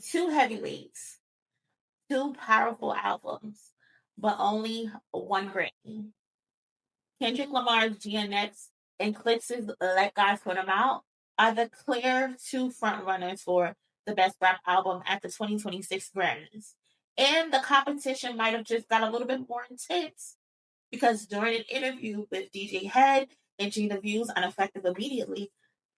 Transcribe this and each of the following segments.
two heavyweights, two powerful albums, but only one Grammy. Kendrick Lamar's GNX and Clipse's Let God Sort 'Em Out are the clear two frontrunners for the Best Rap Album at the 2026 Grammys. And the competition might have just got a little bit more intense because during an interview with DJ Head and Gina Views on Effective Immediately,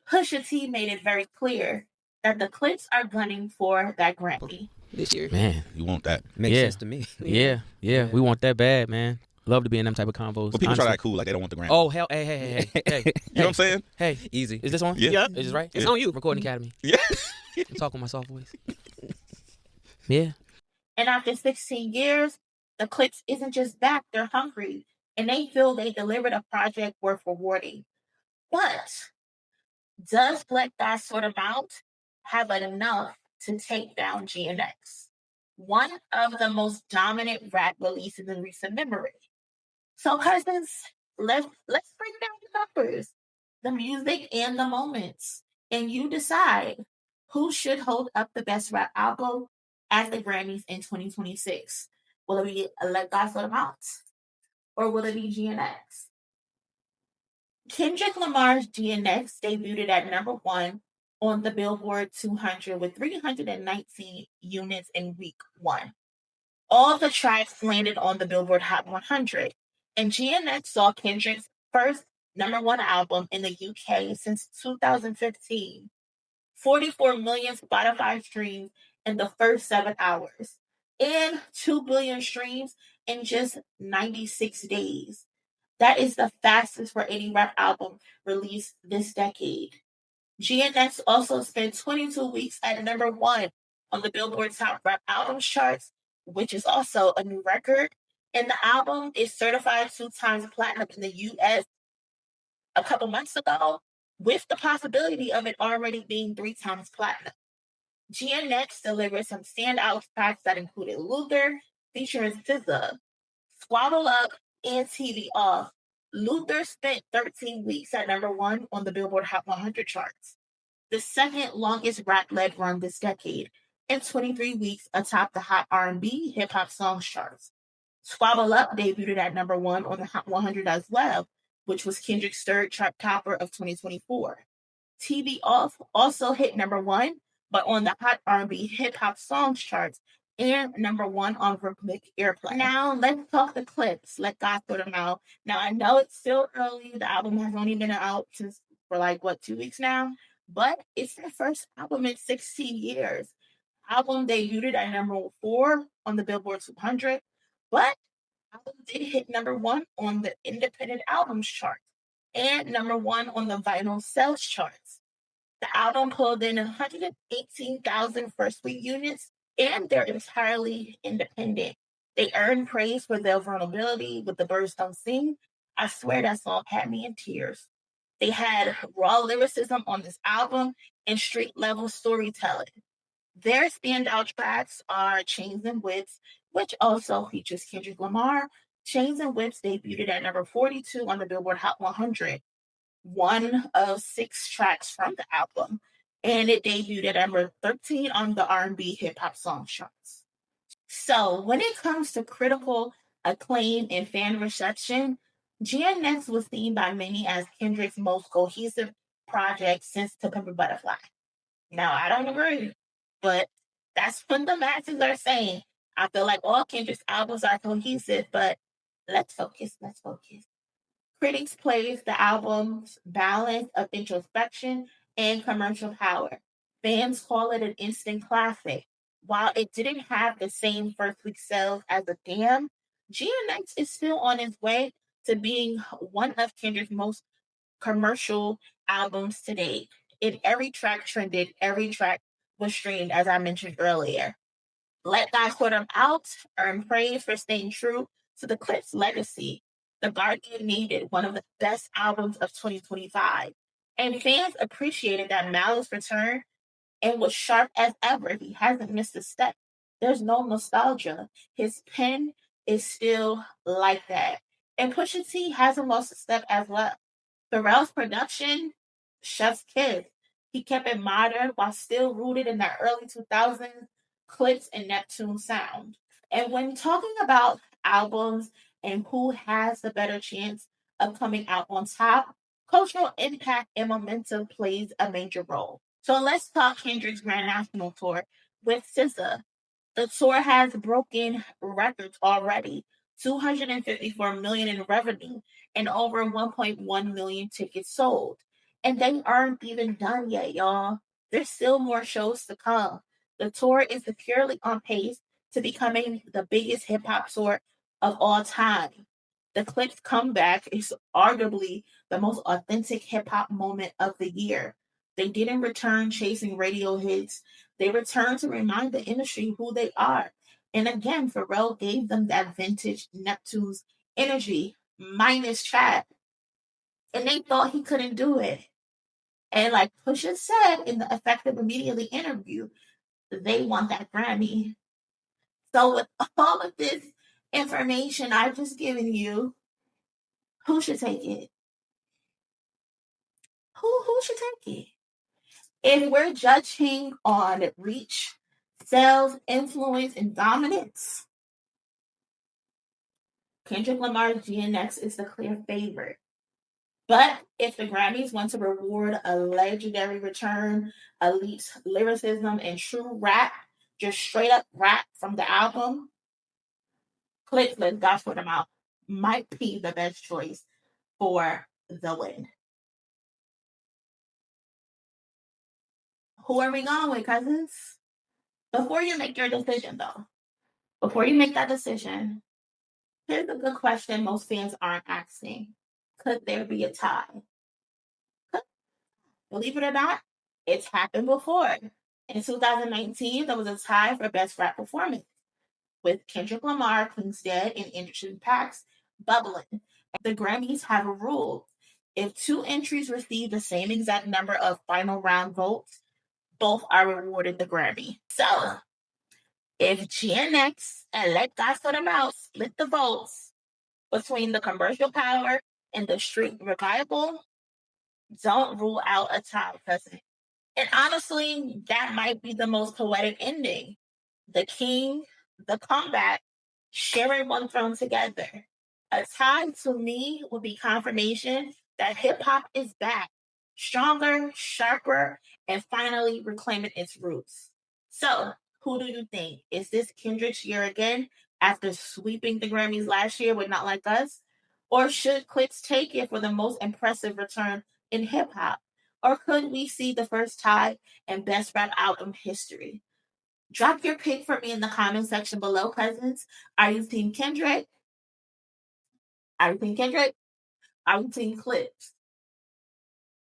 Pusha T made it very clear that the Clipse are gunning for that Grammy this year. Man, You want that. Makes sense to me. Yeah. We want that bad, man. Love to be in them type of convos. But people honestly. try to act cool like they don't want the Grammy. Oh, hell, hey. You know what I'm saying? Hey, Easy. is this on? Yeah. Is this right? It's on you. Recording Academy. Yeah. I'm talking my soft voice. Yeah. And after 16 years, the Clipse isn't just back, they're hungry. And they feel they delivered a project worth rewarding. But does Let God Sort 'Em Out have enough to take down GNX? One of the most dominant rap releases in recent memory. So, cousins, let's break down the numbers, the music, and the moments. And you decide who should hold up the best rap album at the Grammys in 2026. Will it be Let God Sort 'Em Out? Or will it be GNX? Kendrick Lamar's GNX debuted at number 1 on the Billboard 200 with 319 units in week 1. All the tracks landed on the Billboard Hot 100, and GNX saw Kendrick's first number 1 album in the UK since 2015. 44 million Spotify streams in the first 7 hours, and 2 billion streams in just 96 days. That is the fastest for any rap album released this decade. GNX also spent 22 weeks at number 1 on the Billboard Top Rap Albums charts, which is also a new record. And the album is certified 2 times platinum in the US a couple months ago, with the possibility of it already being 3 times platinum. GNX delivered some standout tracks that included Luther, featuring SZA, Squabble Up, and TV Off. Luther spent 13 weeks at number 1 on the Billboard Hot 100 charts, the second longest rap-led run this decade, and 23 weeks atop the Hot R&B hip-hop songs charts. Squabble Up debuted at number 1 on the Hot 100 as well, which was Kendrick's third chart topper of 2024. TV Off also hit number 1, but on the Hot R&B hip-hop songs charts, and number 1 on Rhythmic Airplay. Now, let's talk the Clipse. Let God Sort 'Em Out. Now, I know it's still early. The album has only been out since for 2 weeks now, but it's their first album in 16 years. Album debuted at number 4 on the Billboard 200, but album did hit number 1 on the Independent Albums chart and number 1 on the Vinyl Sales charts. The album pulled in 118,000 first-week units, and they're entirely independent. They earned praise for their vulnerability with The Birds Don't Sing. I swear that song had me in tears. They had raw lyricism on this album and street-level storytelling. Their standout tracks are Chains and Whips, which also features Kendrick Lamar. Chains and Whips debuted at number 42 on the Billboard Hot 100, one of 6 tracks from the album, and it debuted at number 13 on the R&B hip-hop song charts. So when it comes to critical acclaim and fan reception, GNX was seen by many as Kendrick's most cohesive project since To Pimp a Butterfly. Now, I don't agree, but that's what the masses are saying. I feel like all Kendrick's albums are cohesive, but let's focus. Critics praise the album's balance of introspection and commercial power. Fans call it an instant classic. While it didn't have the same first week sales as a Damn, GNX is still on its way to being one of Kendrick's most commercial albums to date. And every track trended, every track was streamed, as I mentioned earlier. Let God Sort 'Em Out earned praise for staying true to the Clipse legacy. The Guardian named it one of the best albums of 2025. And fans appreciated that Malice returned and was sharp as ever. He hasn't missed a step. There's no nostalgia. His pen is still like that. And Pusha T hasn't lost a step as well. Pharrell's production, chef's kiss. He kept it modern while still rooted in the early 2000s Clipse and Neptune sound. And when talking about albums and who has the better chance of coming out on top, cultural impact and momentum plays a major role. So let's talk Kendrick's Grand National Tour with SZA. The tour has broken records already. 254 million in revenue and over 1.1 million tickets sold. And they aren't even done yet, y'all. There's still more shows to come. The tour is securely on pace to becoming the biggest hip hop tour of all time. The Clipse comeback is arguably the most authentic hip hop moment of the year. They didn't return chasing radio hits. They returned to remind the industry who they are. And again, Pharrell gave them that vintage Neptune's energy, minus Chad. And they thought he couldn't do it. And like Pusha said in the Effective Immediately interview, they want that Grammy. So with all of this information I've just given you, who should take it? Who should take it? If we're judging on reach, sales, influence, and dominance, Kendrick Lamar's GNX is the clear favorite. But if the Grammys want to reward a legendary return, elite lyricism, and true rap, just straight up rap from the album, Clipse, Let's God for them out, might be the best choice for the win. Who are we going with, cousins? Before you make your decision, though, before you make that decision, here's a good question most fans aren't asking. Could there be a tie? Believe it or not, it's happened before. In 2019, there was a tie for Best Rap Performance with Kendrick Lamar, King's Dead, and Anderson .Paak's Bubbling. The Grammys have a rule. If two entries receive the same exact number of final round votes, both are rewarded the Grammy. So, if GNX and Let God Sort Them Out split the votes between the commercial power and the street revival, don't rule out a tie, cousin. And honestly, that might be the most poetic ending. The king, the comeback, sharing one throne together. A tie to me would be confirmation that hip hop is back, stronger, sharper, and finally reclaiming its roots. So, who do you think? Is this Kendrick's year again after sweeping the Grammys last year with Not Like Us? Or should Clipse take it for the most impressive return in hip hop? Or could we see the first tie in Best Rap Album history? Drop your pick for me in the comment section below, cousins. Are you Team Kendrick? Are you Team Kendrick? Are you Team Clipse?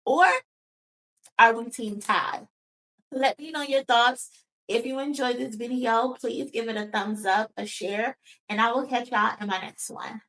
Or are we Team Ty? Let me know your thoughts. If you enjoyed this video, please give it a thumbs up, a share, and I will catch y'all in my next one.